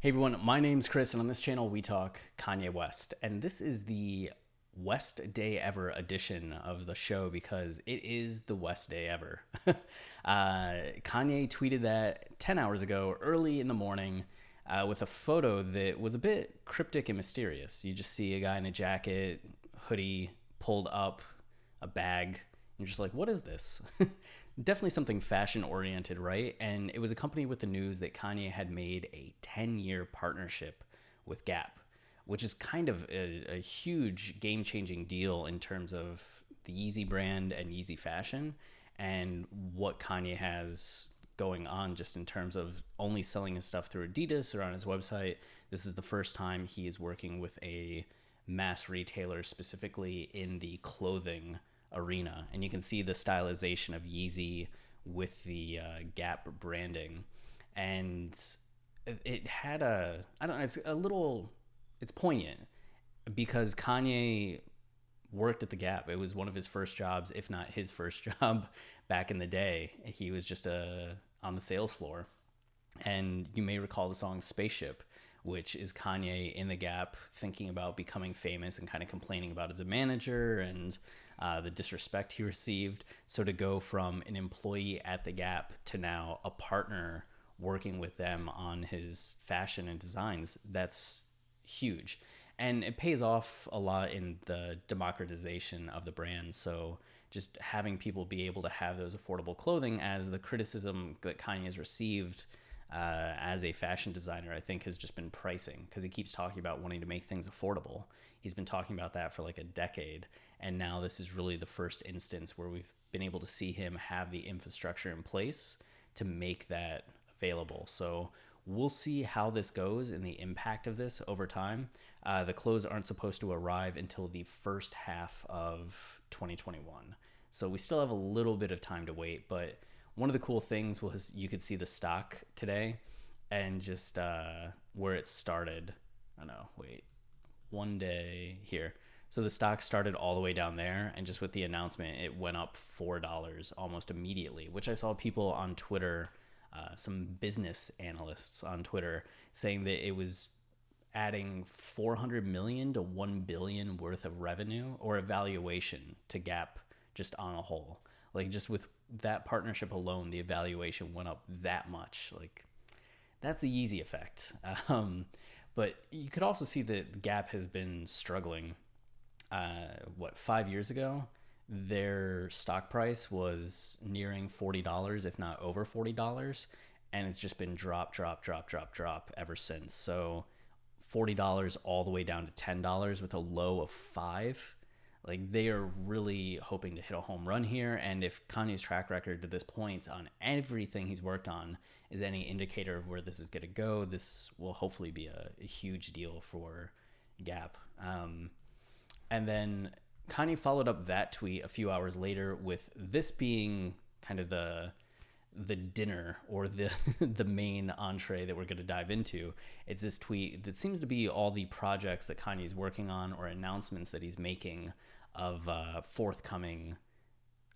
Hey everyone, my name's Chris, and on this channel we talk Kanye West. And this is the West Day Ever edition of the show because it is the West Day Ever. Kanye tweeted that 10 hours ago, early in the morning, with a photo that was a bit cryptic and mysterious. You just see a guy in a jacket, hoodie, pulled up, a bag, and you're just like, what is this? Definitely something fashion oriented, right? And it was accompanied with the news that Kanye had made a 10-year partnership with Gap, which is kind of a huge game changing deal in terms of the Yeezy brand and Yeezy fashion and what Kanye has going on just in terms of only selling his stuff through Adidas or on his website. This is the first time he is working with a mass retailer specifically in the clothing arena, and you can see the stylization of Yeezy with the Gap branding, and it had I don't know, it's poignant because Kanye worked at the Gap. It was one of his first jobs, if not his first job back in the day. He was just on the sales floor, and you may recall the song Spaceship, which is Kanye in the Gap thinking about becoming famous and kind of complaining about as a manager and the disrespect he received. So to go from an employee at the Gap to now a partner working with them on his fashion and designs, that's huge. And it pays off a lot in the democratization of the brand. So just having people be able to have those affordable clothing, as the criticism that Kanye has received as a fashion designer, I think, has just been pricing, because he keeps talking about wanting to make things affordable. He's been talking about that for like a decade, and now this is really the first instance where we've been able to see him have the infrastructure in place to make that available. So we'll see how this goes and the impact of this over time. The clothes aren't supposed to arrive until the first half of 2021, so we still have a little bit of time to wait. But one of the cool things was you could see the stock today and just where it started. I don't know, wait, one day here. So the stock started all the way down there, and just with the announcement, it went up $4 almost immediately, which I saw people on Twitter, some business analysts on Twitter, saying that it was adding 400 million to 1 billion worth of revenue or evaluation to Gap just on a whole. Like, just with that partnership alone, the evaluation went up that much. Like, that's the Yeezy effect. But you could also see that Gap has been struggling. 5 years ago, their stock price was nearing $40, if not over $40. And it's just been drop ever since. So $40 all the way down to $10 with a low of 5. Like, they are really hoping to hit a home run here. And if Kanye's track record to this point on everything he's worked on is any indicator of where this is going to go, this will hopefully be a huge deal for Gap. And then Kanye followed up that tweet a few hours later with this being kind of the dinner, or the the main entree that we're going to dive into. It's this tweet that seems to be all the projects that Kanye's working on or announcements that he's making of forthcoming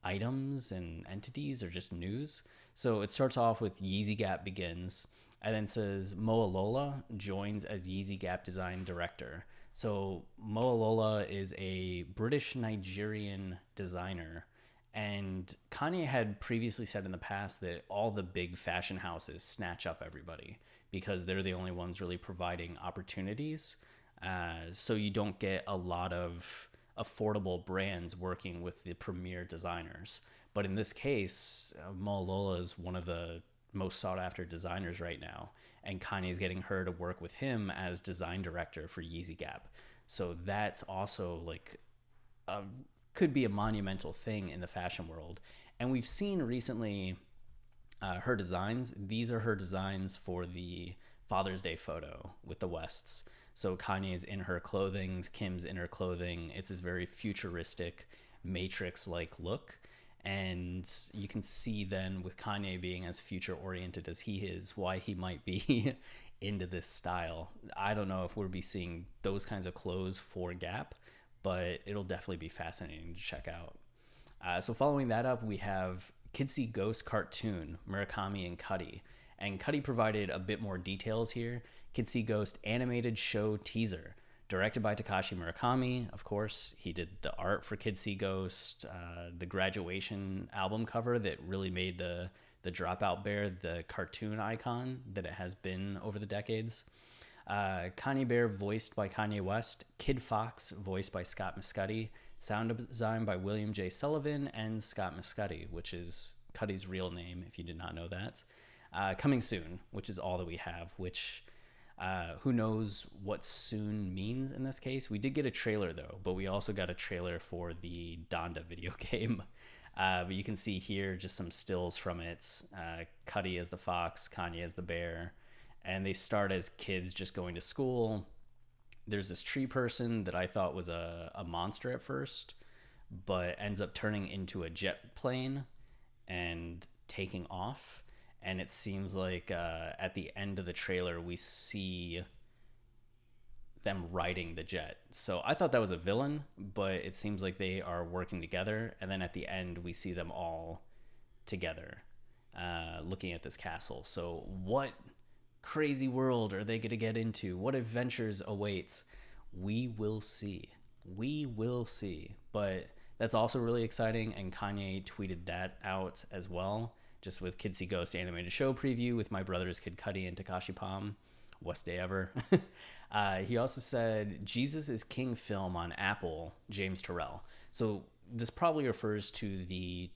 items and entities or just news. So it starts off with Yeezy Gap begins, and then says Moalola joins as Yeezy Gap design director. So Moalola is a British Nigerian designer, and Kanye had previously said in the past that all the big fashion houses snatch up everybody because they're the only ones really providing opportunities. So you don't get a lot of affordable brands working with the premier designers. But in this case, Moalola is one of the most sought after designers right now, and Kanye's getting her to work with him as design director for Yeezy Gap. So that's also like could be a monumental thing in the fashion world. And we've seen recently her designs. These are her designs for the Father's Day photo with the Wests. So Kanye's in her clothing, Kim's in her clothing. It's this very futuristic Matrix-like look. And you can see then with Kanye being as future oriented as he is, why he might be into this style. I don't know if we'll be seeing those kinds of clothes for Gap, but it'll definitely be fascinating to check out. So following that up, we have Kids See Ghost cartoon, Murakami and Cuddy. And Cudi provided a bit more details here. Kids See Ghost animated show teaser. Directed by Takashi Murakami, of course. He did the art for Kids See Ghost, the graduation album cover that really made the Dropout Bear the cartoon icon that it has been over the decades. Kanye Bear voiced by Kanye West, Kid Fox voiced by Scott Mescudi, sound design by William J. Sullivan and Scott Mescudi, which is Cudi's real name, if you did not know that. Coming soon, which is all that we have, which who knows what soon means in this case. We did get a trailer, though, but we also got a trailer for the Donda video game. But you can see here just some stills from it. Cudi as the fox, Kanye as the bear. And they start as kids just going to school. There's this tree person that I thought was a monster at first, but ends up turning into a jet plane and taking off. And it seems like at the end of the trailer, we see them riding the jet. So I thought that was a villain, but it seems like they are working together. And then at the end, we see them all together looking at this castle. So what crazy world are they going to get into? What adventures awaits? We will see. We will see. But that's also really exciting. And Kanye tweeted that out as well, just with Kids See Ghost animated show preview with my brothers Kid Cudi and Tekashi Palm. WESTDAYEVER. He also said Jesus Is King film on Apple, James Turrell. So this probably refers to the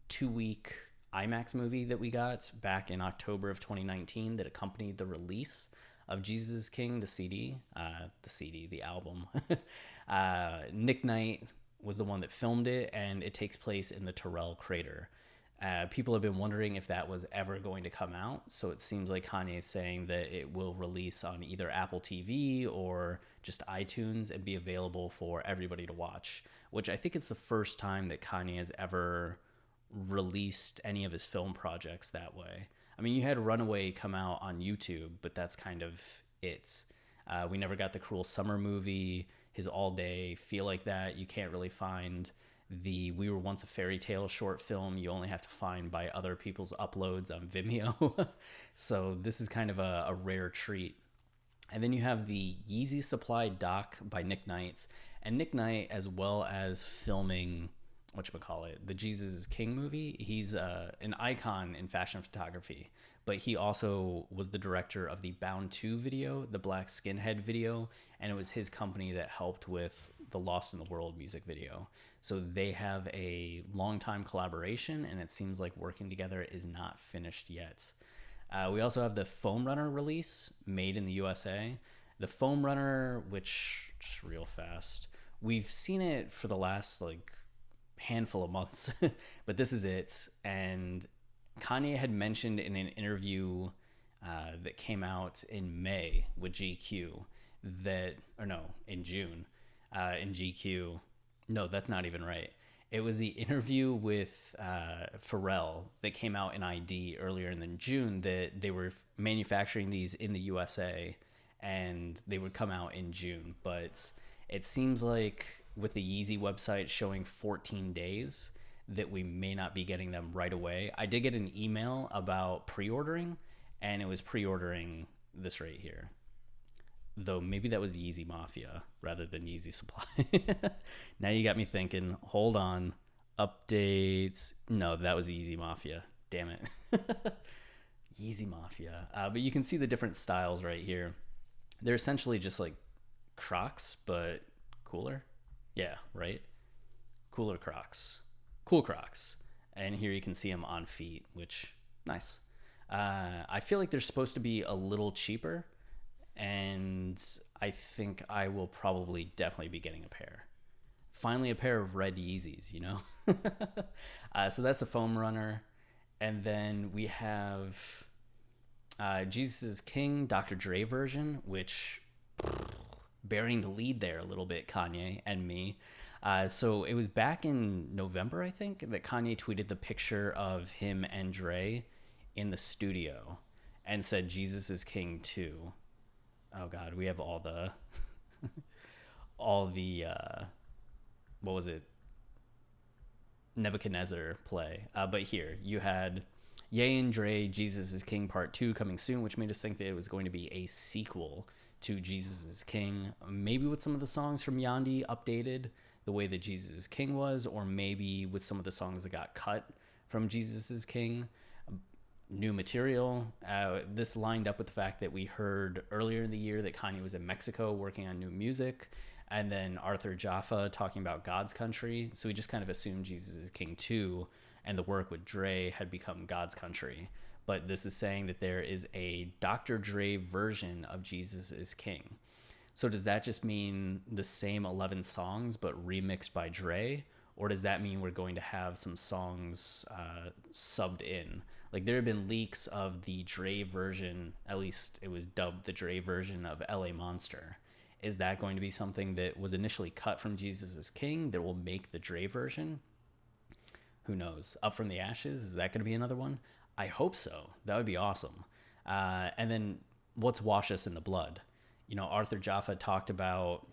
2-week IMAX movie that we got back in October of 2019 that accompanied the release of Jesus Is King, the album. Nick Knight was the one that filmed it, and it takes place in the Turrell crater. People have been wondering if that was ever going to come out, so it seems like Kanye is saying that it will release on either Apple TV or just iTunes and be available for everybody to watch, which I think it's the first time that Kanye has ever released any of his film projects that way. I mean, you had Runaway come out on YouTube, but that's kind of it. We never got the Cruel Summer movie, his All Day, Feel Like That. You can't really find the We Were Once a Fairy Tale short film. You only have to find by other people's uploads on Vimeo. So this is kind of a rare treat. And then you have the YZY SPLY doc by Nick Knight. And Nick Knight, as well as filming, the Jesus Is King movie, he's an icon in fashion photography. But he also was the director of the Bound 2 video, the Black Skinhead video, and it was his company that helped with the Lost in the World music video. So they have a long-time collaboration, and it seems like working together is not finished yet. We also have the Foam Runner release, made in the USA. The Foam Runner, which, just real fast, we've seen it for the last handful of months, but this is it. And Kanye had mentioned in an interview that came out in May with GQ in June, in GQ. No, that's not even right. It was the interview with Pharrell that came out in ID earlier in June, that they were manufacturing these in the USA and they would come out in June. But it seems like with the Yeezy website showing 14 days that we may not be getting them right away. I did get an email about pre-ordering, and it was pre-ordering this right here. Though maybe that was YZY Mafia rather than YZY SPLY. Now you got me thinking, hold on, updates. No, that was YZY Mafia. Damn it. YZY Mafia. But you can see the different styles right here. They're essentially just like Crocs, but cooler. Yeah, right? Cooler Crocs. Cool Crocs. And here you can see them on feet, which, nice. I feel like they're supposed to be a little cheaper, and I think I will probably definitely be getting a pair. Finally, a pair of red Yeezys, you know? So that's a Foam Runner. And then we have Jesus Is King, Dr. Dre version, which bearing the lead there a little bit, Kanye and me. So it was back in November, I think, that Kanye tweeted the picture of him and Dre in the studio and said, Jesus Is King 2. Oh God, we have all the, what was it? Nebuchadnezzar play. But here you had Ye and Dre Jesus Is King Part 2 coming soon, which made us think that it was going to be a sequel to Jesus Is King, maybe with some of the songs from Yandhi updated the way that Jesus Is King was, or maybe with some of the songs that got cut from Jesus Is King. New material. This lined up with the fact that we heard earlier in the year that Kanye was in Mexico working on new music, and then Arthur Jaffa talking about God's Country. So we just kind of assumed Jesus Is King 2 and the work with Dre had become God's Country. But this is saying that there is a Dr. Dre version of Jesus Is King. So does that just mean the same 11 songs but remixed by Dre? Or does that mean we're going to have some songs subbed in? Like, there have been leaks of the Dre version, at least it was dubbed the Dre version of LA Monster. Is that going to be something that was initially cut from Jesus Is King that will make the Dre version? Who knows? Up from the Ashes, is that going to be another one? I hope so. That would be awesome. And then what's Wash Us in the Blood? You know, Arthur Jaffa talked about,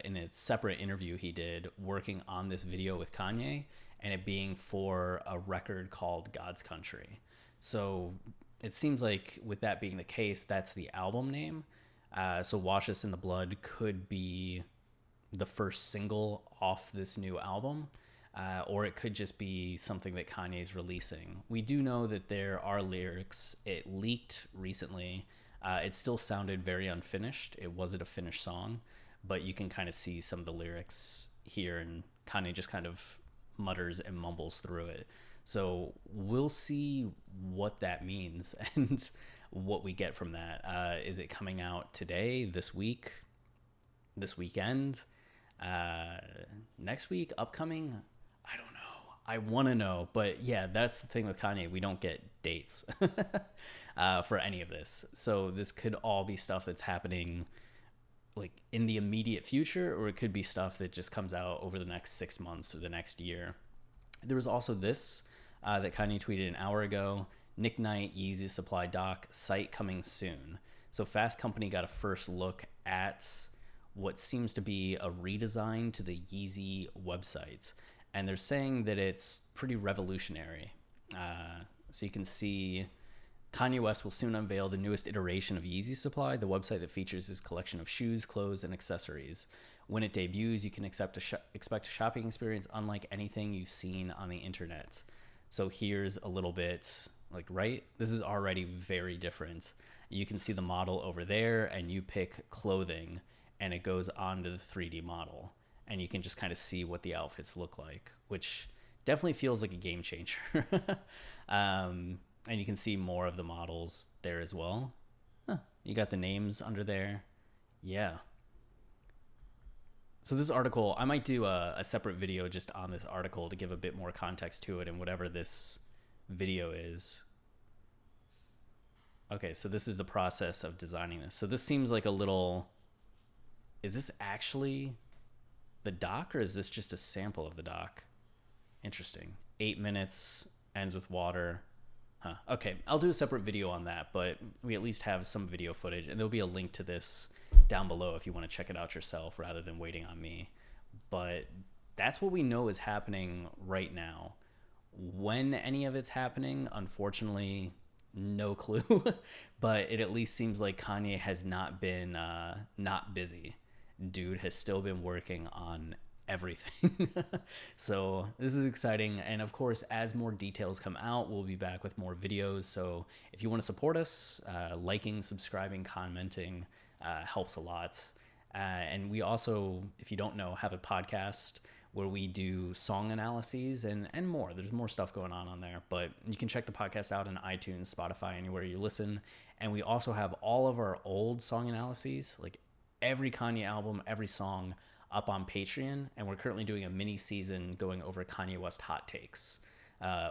in a separate interview he did, working on this video with Kanye and it being for a record called God's Country. So it seems like with that being the case, that's the album name. So Wash Us in the Blood could be the first single off this new album. Or it could just be something that Kanye's releasing. We do know that there are lyrics. It leaked recently. It still sounded very unfinished. It wasn't a finished song, but you can kind of see some of the lyrics here, and Kanye just kind of mutters and mumbles through it. So we'll see what that means and what we get from that. Is it coming out today, this week, this weekend, next week, upcoming? I don't know. I want to know. But yeah, that's the thing with Kanye. We don't get dates for any of this. So this could all be stuff that's happening like in the immediate future, or it could be stuff that just comes out over the next 6 months or the next year. There was also this that Kanye tweeted an hour ago. Nick Knight, YZY SPLY doc, site coming soon. So Fast Company got a first look at what seems to be a redesign to the YZY website. And they're saying that it's pretty revolutionary. So you can see Kanye West will soon unveil the newest iteration of YZY SPLY, the website that features his collection of shoes, clothes, and accessories. When it debuts, you can expect a shopping experience unlike anything you've seen on the internet. So here's a little bit, like, right? This is already very different. You can see the model over there, and you pick clothing, and it goes onto the 3D model. And you can just kind of see what the outfits look like, which definitely feels like a game changer. And you can see more of the models there as well. Huh, you got the names under there. Yeah. So this article, I might do a separate video just on this article to give a bit more context to it and whatever this video is. Okay, so this is the process of designing this. So this seems like a little... Is this actually the doc, or is this just a sample of the doc? Interesting. 8 minutes, ends with water. Huh. Okay, I'll do a separate video on that, but we at least have some video footage, and there'll be a link to this down below if you want to check it out yourself rather than waiting on me. But that's what we know is happening right now. When any of it's happening, unfortunately, no clue. But it at least seems like Kanye has not been not busy. Dude has still been working on everything. So this is exciting, and of course, as more details come out, we'll be back with more videos. So if you want to support us, liking, subscribing, commenting helps a lot. And we also, if you don't know, have a podcast where we do song analyses and more. There's more stuff going on there, but you can check the podcast out on iTunes, Spotify, anywhere you listen. And we also have all of our old song analyses, like every Kanye album, every song, up on Patreon. And we're currently doing a mini season going over Kanye West hot takes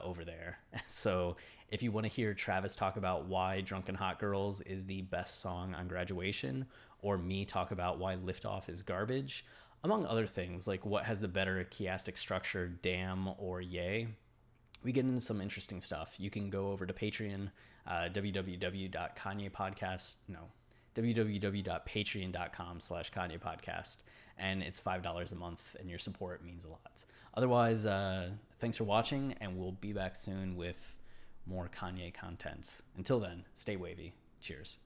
over there. So if you want to hear Travis talk about why Drunken Hot Girls is the best song on Graduation, or me talk about why Liftoff is garbage, among other things, like what has the better chiastic structure, Damn or Yay, we get into some interesting stuff. You can go over to Patreon, www.patreon.com/Kanye podcast, and it's $5 a month, and your support means a lot. Otherwise, thanks for watching, and we'll be back soon with more Kanye content. Until then, stay wavy. Cheers.